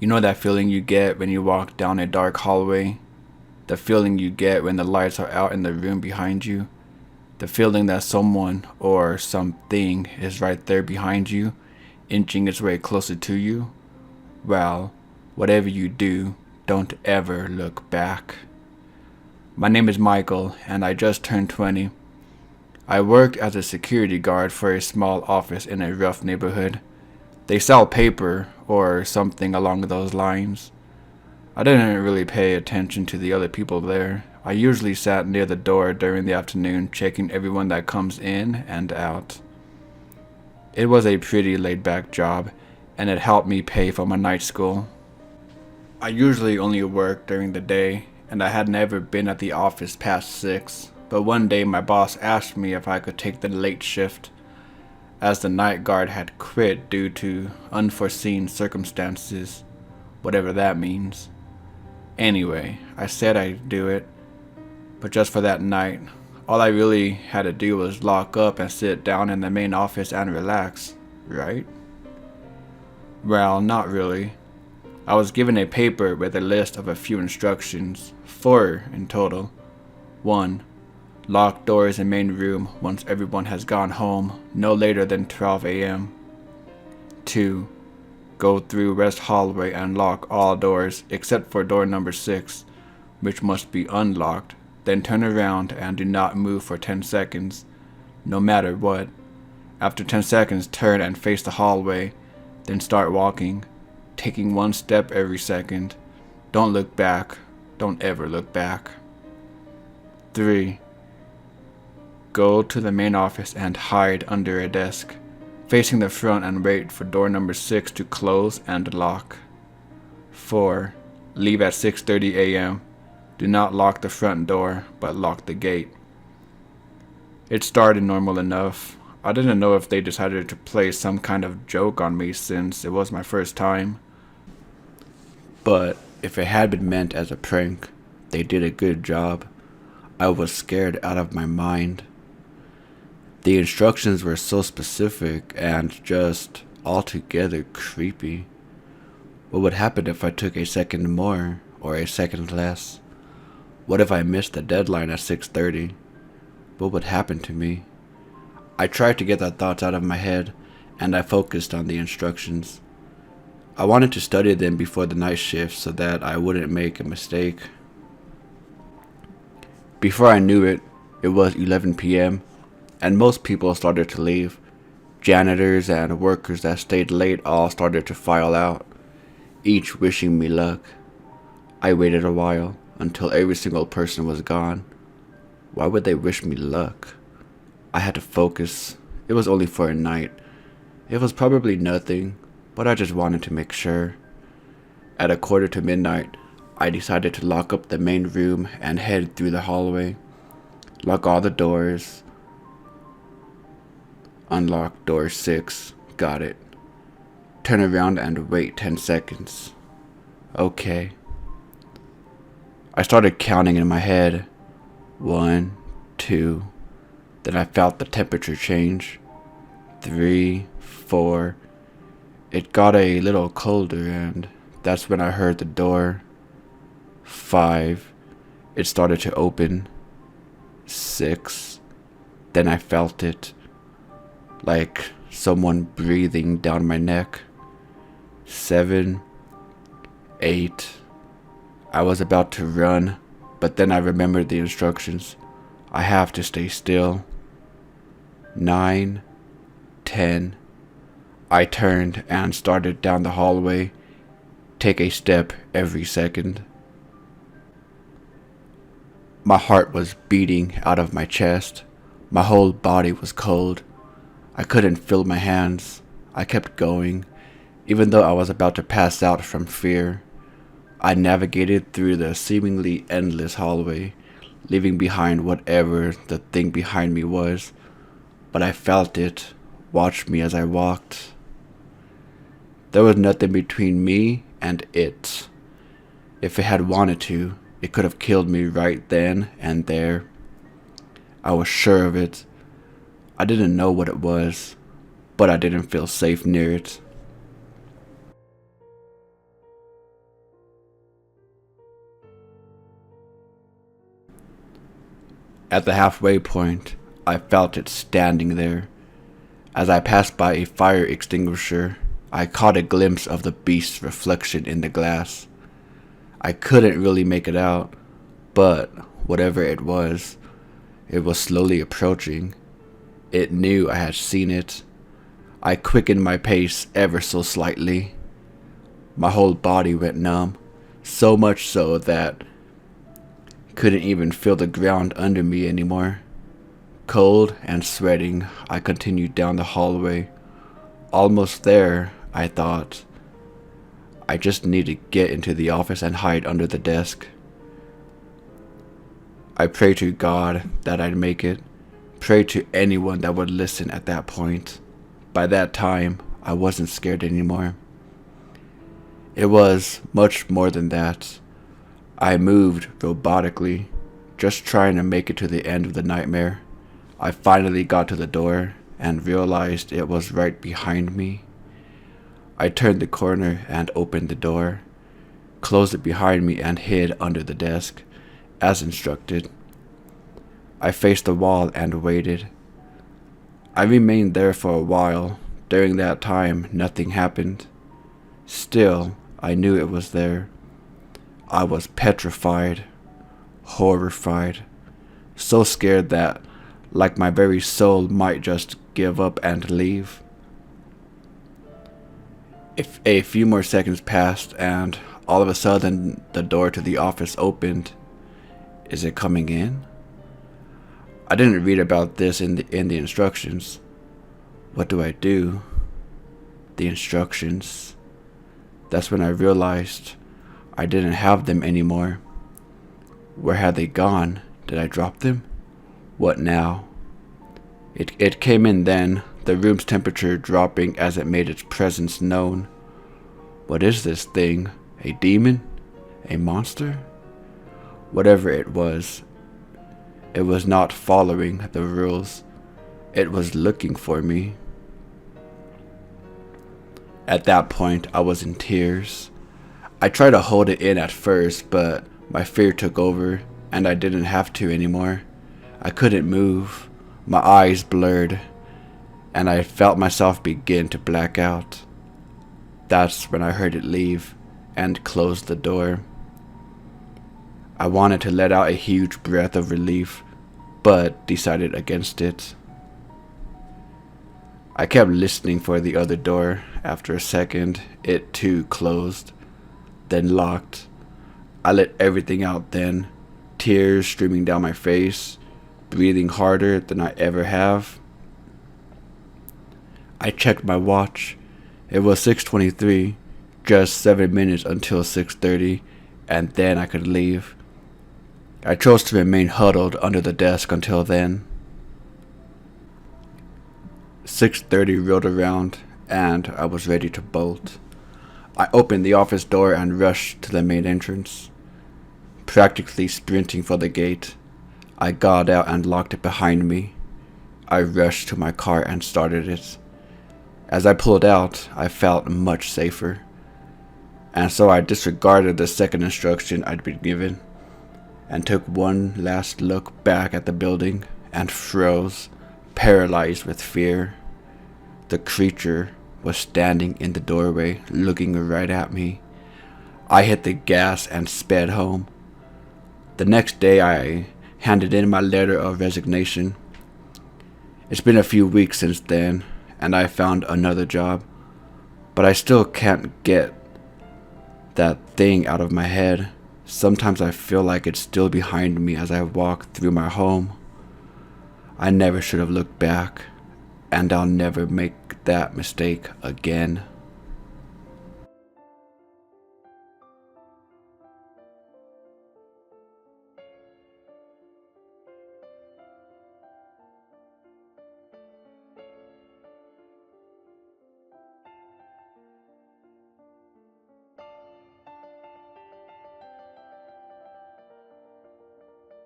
You know that feeling you get when you walk down a dark hallway? The feeling you get when the lights are out in the room behind you? The feeling that someone or something is right there behind you, inching its way closer to you? Well, whatever you do, don't ever look back. My name is Michael, and I just turned 20. I worked as a security guard for a small office in a rough neighborhood. They sell paper, or something along those lines. I didn't really pay attention to the other people there. I usually sat near the door during the afternoon, checking everyone that comes in and out. It was a pretty laid-back job, and it helped me pay for my night school. I usually only worked during the day, and I had never been at the office past 6, but one day my boss asked me if I could take the late shift, as the night guard had quit due to unforeseen circumstances, whatever that means. Anyway, I said I'd do it, but just for that night. All I really had to do was lock up and sit down in the main office and relax, right? Well, not really. I was given a paper with a list of a few instructions, 4 in total. 1. Lock doors in main room once everyone has gone home, no later than 12 a.m. 2. Go through west hallway and lock all doors except for door number 6, which must be unlocked. Then turn around and do not move for 10 seconds, no matter what. After 10 seconds, turn and face the hallway, then start walking, taking 1 step every second. Don't look back. Don't ever look back. 3. Go to the main office and hide under a desk, facing the front, and wait for door number 6 to close and lock. 4. Leave at 6:30 a.m. Do not lock the front door, but lock the gate. It started normal enough. I didn't know if they decided to play some kind of joke on me since it was my first time. But if it had been meant as a prank, they did a good job. I was scared out of my mind. The instructions were so specific and just altogether creepy. What would happen if I took a second more or a second less? What if I missed the deadline at 6:30? What would happen to me? I tried to get the thoughts out of my head, and I focused on the instructions. I wanted to study them before the night shift so that I wouldn't make a mistake. Before I knew it, it was 11 p.m., and most people started to leave. Janitors and workers that stayed late all started to file out, each wishing me luck. I waited a while, until every single person was gone. Why would they wish me luck? I had to focus. It was only for a night. It was probably nothing, but I just wanted to make sure. At 1:45, I decided to lock up the main room and head through the hallway. Lock all the doors. Unlock door 6. Got it. Turn around and wait 10 seconds. Okay. I started counting in my head. 1, 2. Then I felt the temperature change. 3, 4. It got a little colder, and that's when I heard the door. 5. It started to open. 6. Then I felt it, like someone breathing down my neck. 7. 8. I was about to run, but then I remembered the instructions. I have to stay still. 9. 10. I turned and started down the hallway. Take a step every second. My heart was beating out of my chest. My whole body was cold. I couldn't feel my hands. I kept going, even though I was about to pass out from fear. I navigated through the seemingly endless hallway, leaving behind whatever the thing behind me was, but I felt it watch me as I walked. There was nothing between me and it. If it had wanted to, it could have killed me right then and there. I was sure of it. I didn't know what it was, but I didn't feel safe near it. At the halfway point, I felt it standing there. As I passed by a fire extinguisher, I caught a glimpse of the beast's reflection in the glass. I couldn't really make it out, but whatever it was slowly approaching. It knew I had seen it. I quickened my pace ever so slightly. My whole body went numb, so much so that I couldn't even feel the ground under me anymore. Cold and sweating, I continued down the hallway. Almost there, I thought. I just need to get into the office and hide under the desk. I prayed to God that I'd make it. Prayed to anyone that would listen at that point. By that time, I wasn't scared anymore. It was much more than that. I moved robotically, just trying to make it to the end of the nightmare. I finally got to the door and realized it was right behind me. I turned the corner and opened the door, closed it behind me and hid under the desk, as instructed. I faced the wall and waited. I remained there for a while. During that time, nothing happened. Still, I knew it was there. I was petrified, horrified, so scared that, like my very soul might just give up and leave. If a few more seconds passed and all of a sudden the door to the office opened. Is it coming in? I didn't read about this in the instructions. What do I do? The instructions. That's when I realized I didn't have them anymore. Where had they gone? Did I drop them? What now? It came in then, the room's temperature dropping as it made its presence known. What is this thing? A demon? A monster? Whatever it was not following the rules. It was looking for me. At that point, I was in tears. I tried to hold it in at first, but my fear took over, and I didn't have to anymore. I couldn't move. My eyes blurred, and I felt myself begin to black out. That's when I heard it leave and close the door. I wanted to let out a huge breath of relief, but decided against it. I kept listening for the other door. After a second, it too closed, then locked. I let everything out then, tears streaming down my face, breathing harder than I ever have. I checked my watch. It was 6:23, just 7 minutes until 6:30, and then I could leave. I chose to remain huddled under the desk until then. 6:30 rolled around, and I was ready to bolt. I opened the office door and rushed to the main entrance. Practically sprinting for the gate, I got out and locked it behind me. I rushed to my car and started it. As I pulled out, I felt much safer, and so I disregarded the second instruction I'd been given, and took one last look back at the building and froze, paralyzed with fear. The creature was standing in the doorway, looking right at me. I hit the gas and sped home. The next day I handed in my letter of resignation. It's been a few weeks since then, and I found another job, but I still can't get that thing out of my head. Sometimes I feel like it's still behind me as I walk through my home. I never should have looked back, and I'll never make that mistake again.